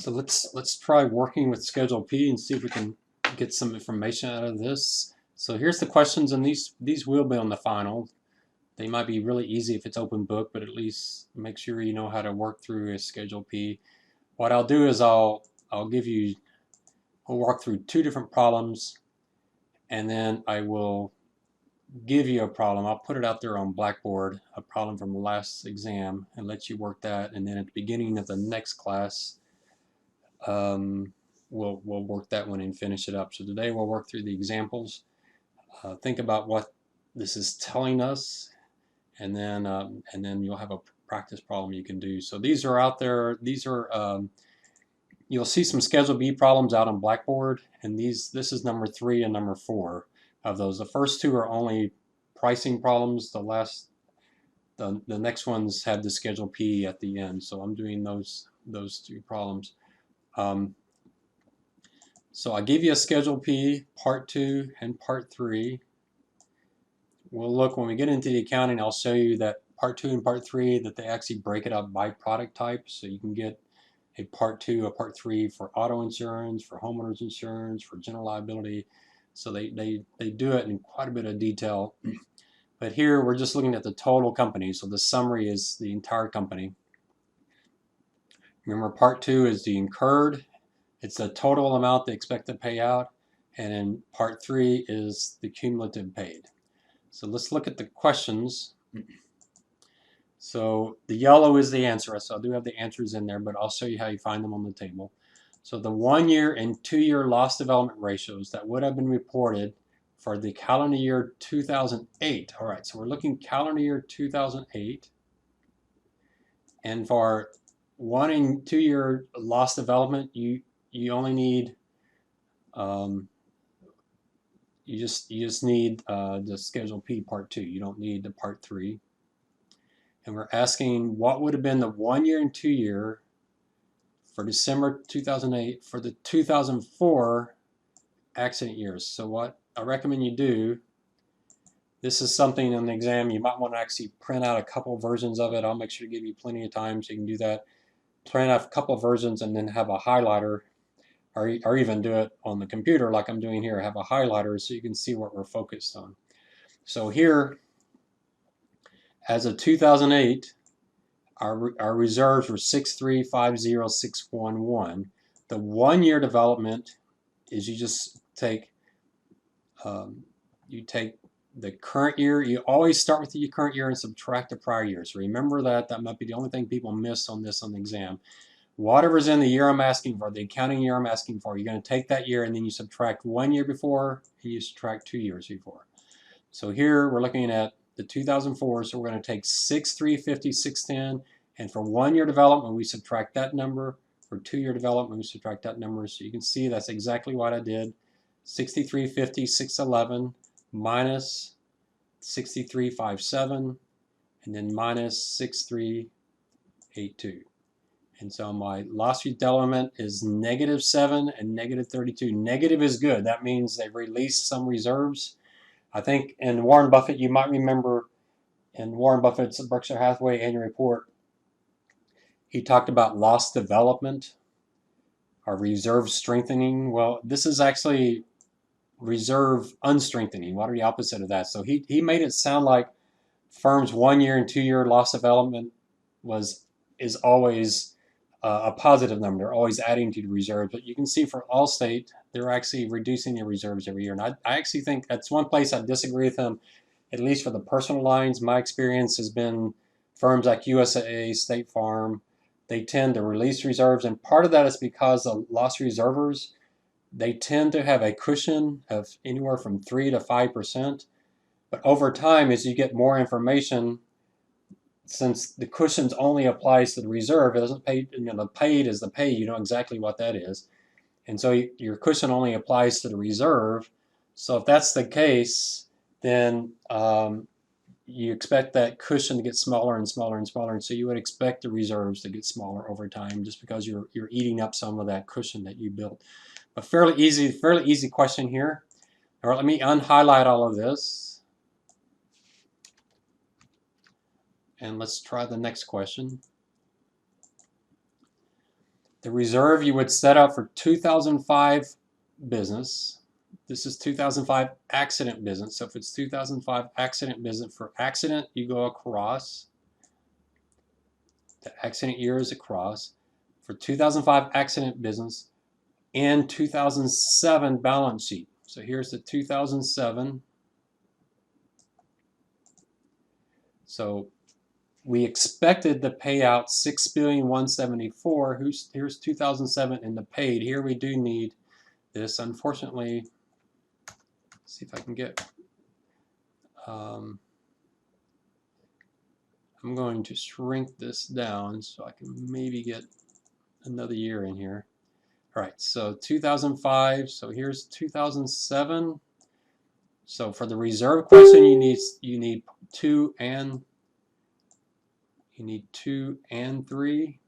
So let's try working with Schedule P and see if we can get some information out of this. So here's the questions, and these will be on the final. They might be really easy if it's open book, but at least make sure you know how to work through a Schedule P. What I'll do is we'll walk through two different problems, and then I will give you a problem. I'll put it out there on Blackboard, a problem from the last exam, and let you work that. And then at the beginning of the next class, we'll work that one and finish it up. So today we'll work through the examples. Think about what this is telling us, and then you'll have a practice problem you can do. So these are out there. These are you'll see some Schedule B problems out on Blackboard, and this is number 3 and number 4 of those. The first two are only pricing problems. The next ones have the Schedule P at the end. So I'm doing those two problems. So I give you a Schedule P, Part 2 and Part 3. We'll look when we get into the accounting. I'll show you that Part 2 and Part 3 that they actually break it up by product type, so you can get a Part 2, a Part 3 for auto insurance, for homeowners insurance, for general liability. So they do it in quite a bit of detail. But here we're just looking at the total company. So the summary is the entire company. Remember, Part 2 is the incurred. It's the total amount they expect to pay out. And then Part 3 is the cumulative paid. So let's look at the questions. So the yellow is the answer. So I do have the answers in there, but I'll show you how you find them on the table. So the 1-year and 2-year loss development ratios that would have been reported for the calendar year 2008. All right, so we're looking calendar year 2008. And for 1 and 2-year loss development, you only need you just need the Schedule P Part 2. You don't need the Part 3. And we're asking what would have been the 1-year and 2-year for December 2008 for the 2004 accident years. So what I recommend you do, this is something in the exam you might want to actually print out a couple versions of it. I'll make sure to give you plenty of time so you can do that. Print out a couple versions and then have a highlighter, or even do it on the computer like I'm doing here. Have a highlighter so you can see what we're focused on. So here, as of 2008, our reserves were 6350611. The 1-year development is you just take the current year. You always start with the current year and subtract the prior year. So remember that. That might be the only thing people miss on this on the exam. Whatever's in the year I'm asking for, the accounting year I'm asking for, you're going to take that year and then you subtract 1 year before and you subtract 2 years before. So here we're looking at the 2004, so we're going to take 6,350, 610, and for 1-year development we subtract that number. For 2-year development we subtract that number. So you can see that's exactly what I did. 6,350, 611 minus 6,357, and then minus 6,382. And so my loss development is -7 and -32. Negative is good. That means they've released some reserves. I think in Warren Buffett, you might remember in Warren Buffett's Berkshire Hathaway annual report, he talked about loss development or reserve strengthening. Well, this is actually reserve unstrengthening. What are the opposite of that? So he made it sound like firms' 1-year and 2-year loss development is always a positive number. They're always adding to the reserves. But you can see for Allstate, they're actually reducing their reserves every year. And I actually think that's one place I disagree with them, at least for the personal lines. My experience has been firms like USAA, State Farm, they tend to release reserves. And part of that is because the loss reservers, they tend to have a cushion of anywhere from 3 to 5%. But over time, as you get more information, since the cushions only applies to the reserve, it doesn't pay, the paid is the pay, you know exactly what that is. And so your cushion only applies to the reserve. So if that's the case, then you expect that cushion to get smaller and smaller and smaller. And so you would expect the reserves to get smaller over time just because you're eating up some of that cushion that you built. A fairly easy question here. All right, let me unhighlight all of this. And let's try the next question. The reserve you would set up for 2005 business. This is 2005 accident business. So if it's 2005 accident business, for accident, you go across. The accident year is across. For 2005 accident business and 2007 balance sheet. So here's the 2007. So we expected the payout $6,174,000. Here's 2007 and the paid. Here we do need this. Unfortunately, see if I can get. I'm going to shrink this down so I can maybe get another year in here. All right, so 2005. So here's 2007. So for the reserve question, you need 2 and 3.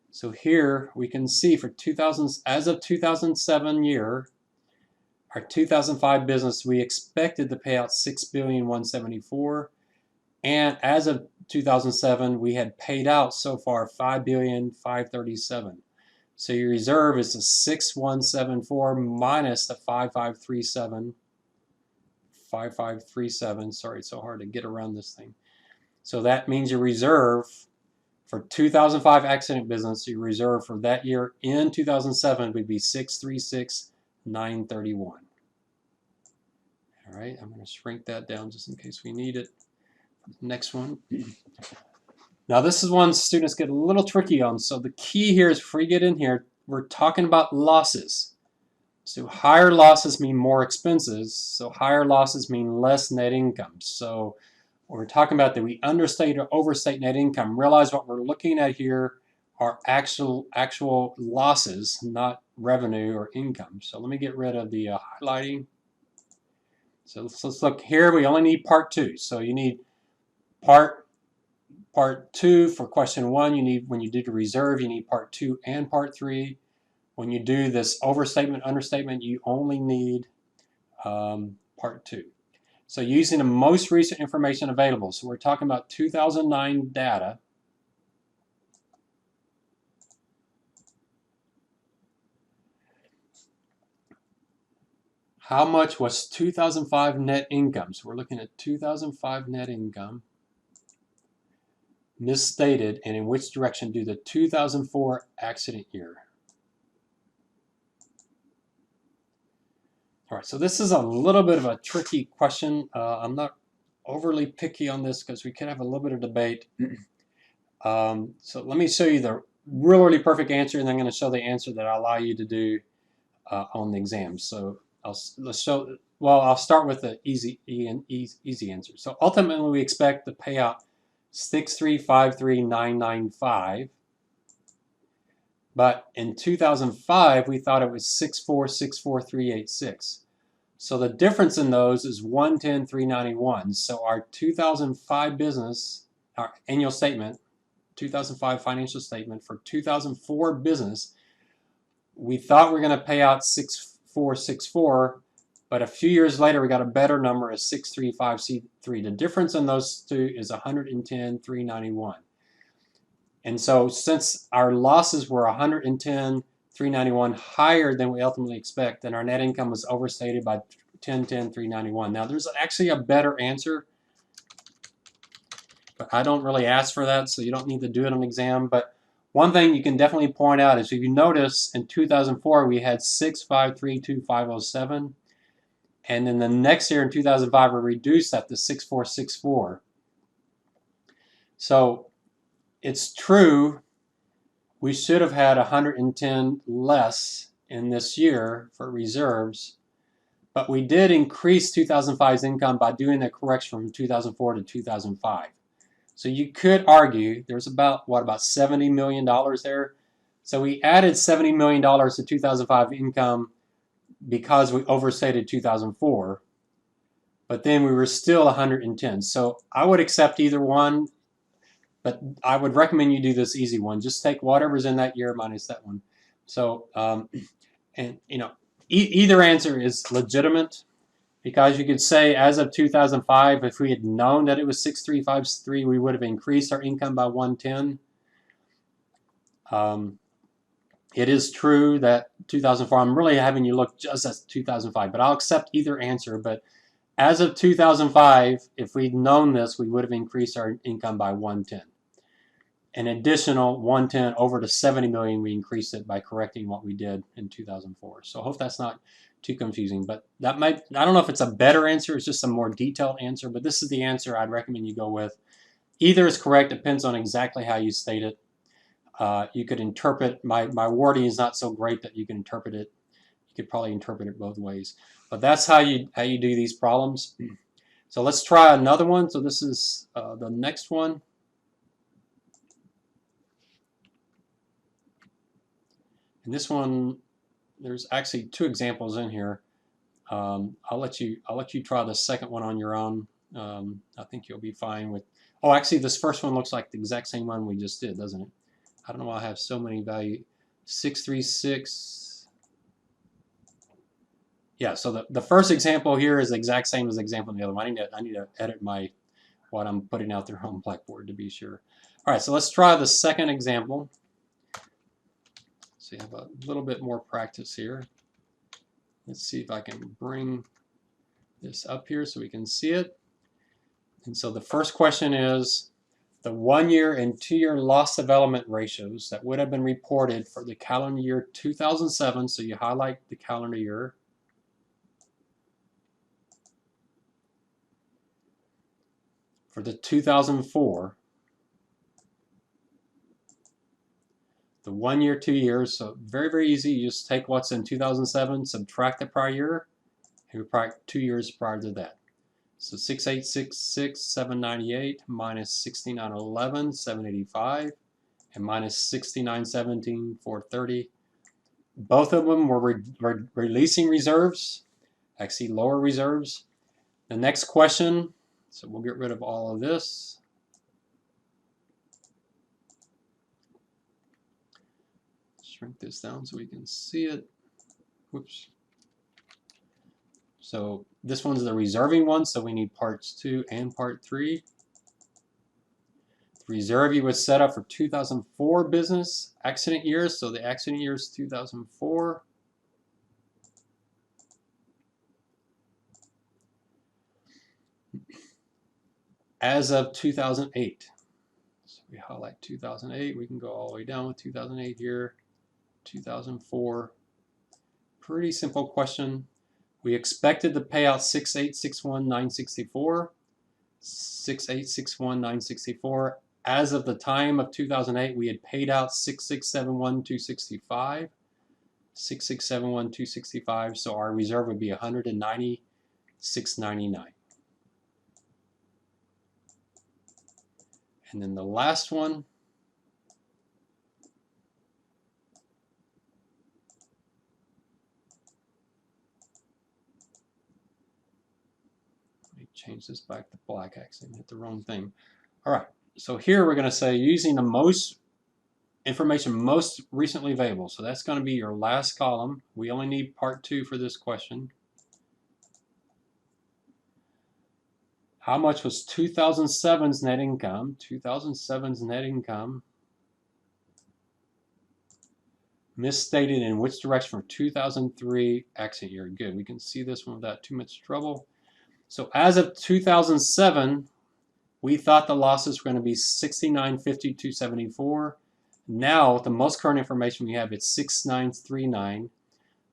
So here we can see for 2000, as of 2007 year, our 2005 business, we expected to pay out $6,174,000, and as of 2007, we had paid out so far $5,537,000. So your reserve is the 6,174 minus the 5,537. 5,537. Sorry, it's so hard to get around this thing. So that means your reserve for 2005 accident business, your reserve for that year in 2007 would be $636,931. All right, I'm going to shrink that down just in case we need it. Next one. Now this is one students get a little tricky on. So the key here is, before you get in here, we're talking about losses. So higher losses mean more expenses. So higher losses mean less net income. So we're talking about that we understate or overstate net income. Realize what we're looking at here are actual losses, not revenue or income. So let me get rid of the highlighting. So let's look here. We only need part 2. So you need part 2 for question 1. You need, when you do the reserve, you need part 2 and part 3. When you do this overstatement, understatement, you only need part 2. So using the most recent information available, so we're talking about 2009 data. How much was 2005 net income? So we're looking at 2005 net income misstated, and in which direction due to the 2004 accident year. All right, so this is a little bit of a tricky question. I'm not overly picky on this because we could have a little bit of debate. So let me show you the really perfect answer, and then I'm going to show the answer that I allow you to do on the exam. So I'll start with the easy answer. So ultimately, we expect the payout $6,353,995. But in 2005, we thought it was $6,464,386. So the difference in those is $110,391. So our 2005 business, our annual statement, 2005 financial statement for 2004 business, we thought we were going to pay out $6,464, but a few years later we got a better number of $6,353. The difference in those two is $110,391. And so since our losses were $110,391 higher than we ultimately expect, then our net income was overstated by $10,391. Now there's actually a better answer, but I don't really ask for that, so you don't need to do it on the exam. But one thing you can definitely point out is, if you notice, in 2004 we had $6,532,507, and then the next year in 2005 we reduced that to $6,464. So it's true we should have had 110 less in this year for reserves, but we did increase 2005's income by doing the correction from 2004 to 2005. So you could argue there's about $70 million there. So we added $70 million to 2005 income because we overstated 2004, but then we were still 110. So I would accept either one, but I would recommend you do this easy one. Just take whatever's in that year minus that one. So, and you know, either answer is legitimate, because you could say as of 2005, if we had known that it was 6,353, we would have increased our income by 110. it is true that 2004, I'm really having you look just at 2005, but I'll accept either answer. But as of 2005, if we'd known this, we would have increased our income by 110. An additional 110 over to 70 million, we increased it by correcting what we did in 2004. So I hope that's not too confusing, but that might, I don't know if it's a better answer, it's just a more detailed answer, but this is the answer I'd recommend you go with. Either is correct, depends on exactly how you state it. You could interpret, my wording is not so great that you can interpret it. You could probably interpret it both ways, but that's how you do these problems. So let's try another one. So this is the next one. And this one, there's actually two examples in here. I'll let you try the second one on your own. I think you'll be fine with. Oh, actually, this first one looks like the exact same one we just did, doesn't it? I don't know why I have so many value. 636. Yeah. So the first example here is the exact same as the example in the other one. I need to edit what I'm putting out there on Blackboard to be sure. All right. So let's try the second example. So you have a little bit more practice here. Let's see if I can bring this up here so we can see it. And so the first question is the 1-year and 2-year loss development ratios that would have been reported for the calendar year 2007. So you highlight the calendar year. For the 2004. The 1 year, 2 years, so very, very easy. You just take what's in 2007, subtract the prior year, and probably 2 years prior to that. So 6866, 798 minus 6911, 785, and minus 6917, 430. Both of them were releasing reserves, actually lower reserves. The next question, so we'll get rid of all of this. Shrink this down so we can see it. Whoops. So this one's the reserving one, so we need parts 2 and part 3. The reserve you would set up for 2004 business accident years, so the accident year is 2004. As of 2008. So we highlight 2008, we can go all the way down with 2008 here. 2004. Pretty simple question. We expected to pay out 6861964. 6861964. As of the time of 2008, we had paid out 6671265. 6671265. So our reserve would be 190,699. And then the last one. Change this back to black. I accidentally hit the wrong thing. All right, so here we're going to say using the most information most recently available. So that's going to be your last column. We only need part 2 for this question. How much was 2007's net income? 2007's net income misstated in which direction for 2003 accident year? Good, we can see this one without too much trouble. So as of 2007, we thought the losses were going to be 6950,274. Now, the most current information we have is 6939.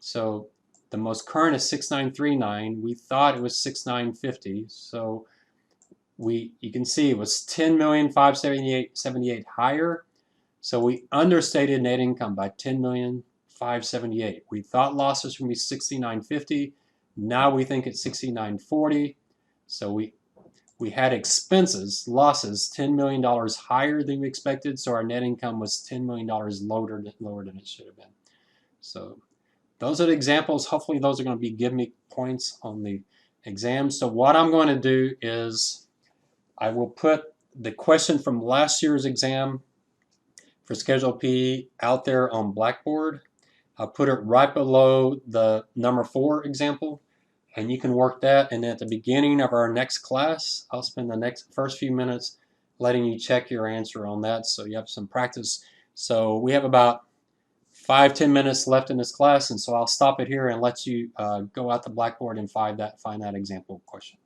So the most current is 6939. We thought it was 6950. So you can see it was 10,578,78 higher. So we understated net income by 10,578,000. We thought losses were going to be 6950. Now we think it's 6940. So we had expenses, losses, $10 million higher than we expected. So our net income was $10 million lower than it should have been. So those are the examples. Hopefully those are going to be give me points on the exam. So what I'm going to do is I will put the question from last year's exam for Schedule P out there on Blackboard. I'll put it right below the number 4 example, and you can work that. And at the beginning of our next class, I'll spend the first few minutes letting you check your answer on that so you have some practice. So we have about 5-10 minutes left in this class, and so I'll stop it here and let you go out the blackboard and find that example question.